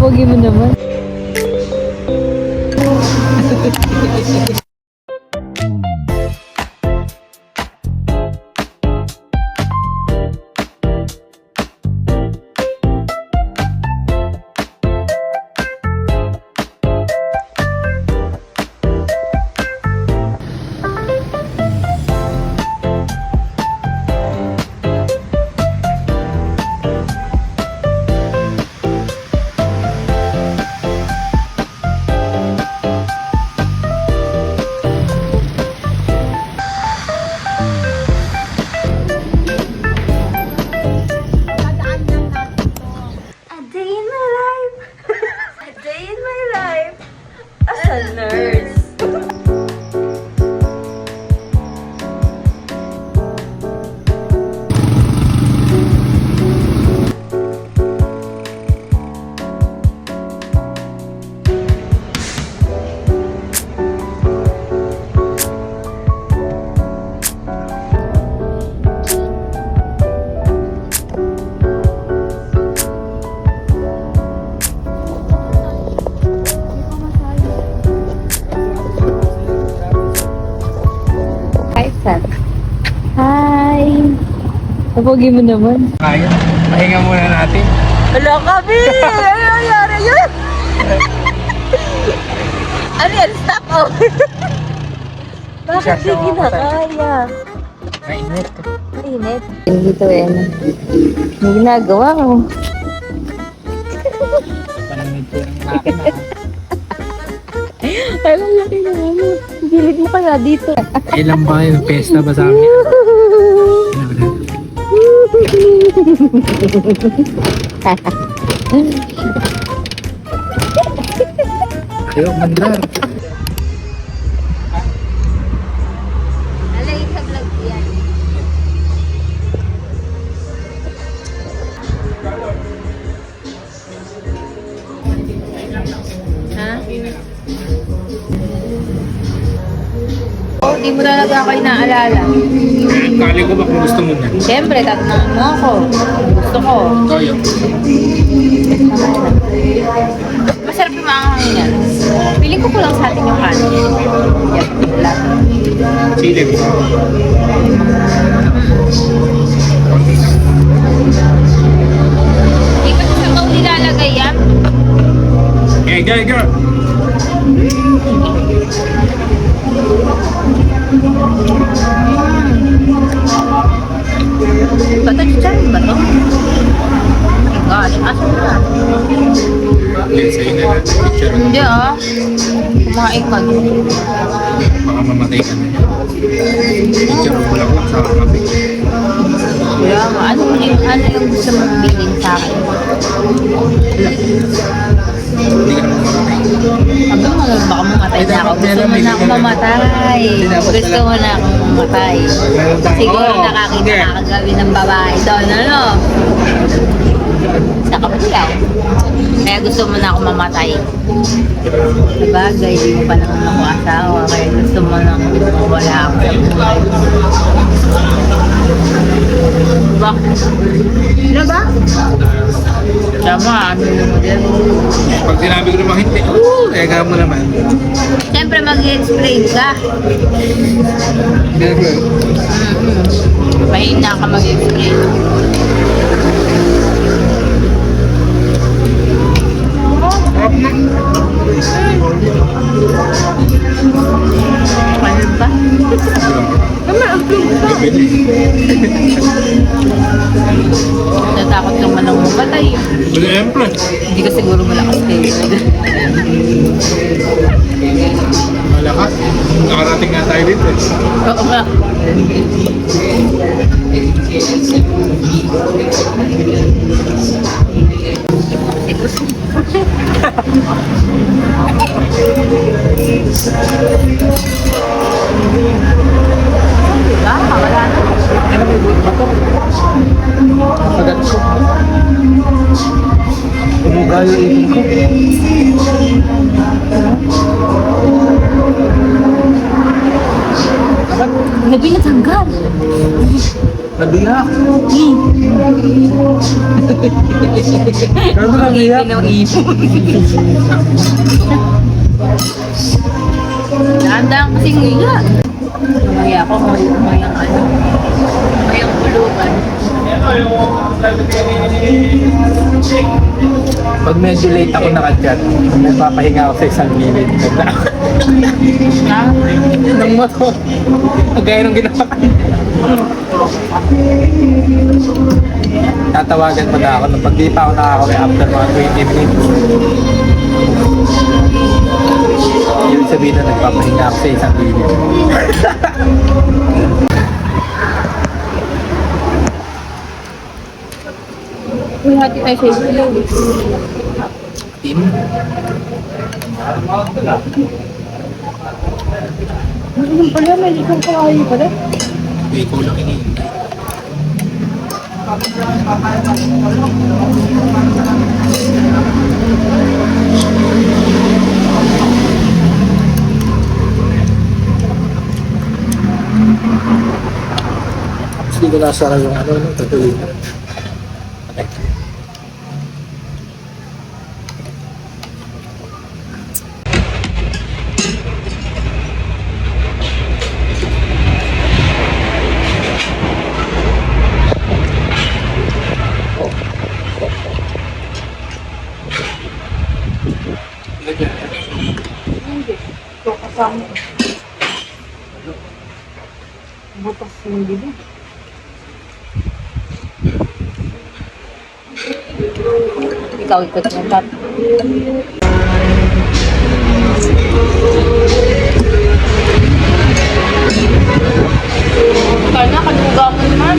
Pogi mo naman. Hi! Pogi mo naman. Kaya, pahinga muna natin. Wala kami! Ano nangyari yun? Ano yan? Stop! Oh. Bakit di kinakaya? Mainit. Mainit. Dito eh. May ginagawa ko. Panamid ko ng makina. Ay, ang laki na ano. Gilid mo kaya dito. Ilang ba yung pesta ba sa amin? Ayaw, mandar. Alay sa vlog yan. Ha? Oh, di mo talaga ako inaalala. Kali ko ba kung gusto mo niya? Siyempre, tatanungin mo ako. Gusto ko. Toyo. Masarap yung mga hanginan. Piling ko lang sa atin yung kanin. Yan, wala. Chili. Hindi ko sa baw nilalagay yan. Ega. Bato dyan ba to? Oh my gosh, asan na? Sa'yo na natin. Picture. Hindi ah. Kumain ka. Baka mamatay ka na. Picture ko lang sa kape. Kaya mo, ano yung gusto mong bilhin sa akin? Hindi ka naman mamatay. Sabi mo, baka mamatay na ako. Gusto mo na ako mamatay. Gusto mo na akong mamatay. Siguro nakakita na kagabi ng babae doon, ano? Sa kapatyaw. Kaya gusto mo na ako mamatay. Sabagay, di mo pa naman ako asawa. Kaya gusto mo na wala ako sa buhay. Bakit? Ano ba? Tama, ano mo dyan? Pag sinabi ko naman hindi, ega mo naman. Siyempre mag-explain ka. Mahina ka mag-explain. Ano ba? Tama, ang plug ba? Natakot kang manang mamatay. Siyempre. Hindi ka siguro malakas kayo. Malakas. Nakarating nga tayo dito. Oo nga. Diba? Wala na. Ano may buot ba ito? Kagat ko. Umuga yung ibig ko. Gabi na tangga. yan. Nabiyak. Ano nabiyak? Ng ipon. Dahan-dahan kasing higa. Namaya ako, mayang ano. Mayang pulutan. Pag medyo late ako nakachat, nagpapahinga ako sa isang gilid. Ha? Nang moto. Gaya nung ginawa ko. Tatawagan mo na ako nung pag di pa ako nakakawin after mga 20 minutes. Yung sabihin na nagpapahinga ako sa isang gilid. Uy, hati tayo sa isilog. Team? Ano pala, may likong kawaii pala. May kulang hinihintay. Hindi ko nasara yung ano, tatuloy na. Hindi. Ito kasama. Butas yung bibig. Ikaw ikot mo tat. Kaya na, kaluga mo naman.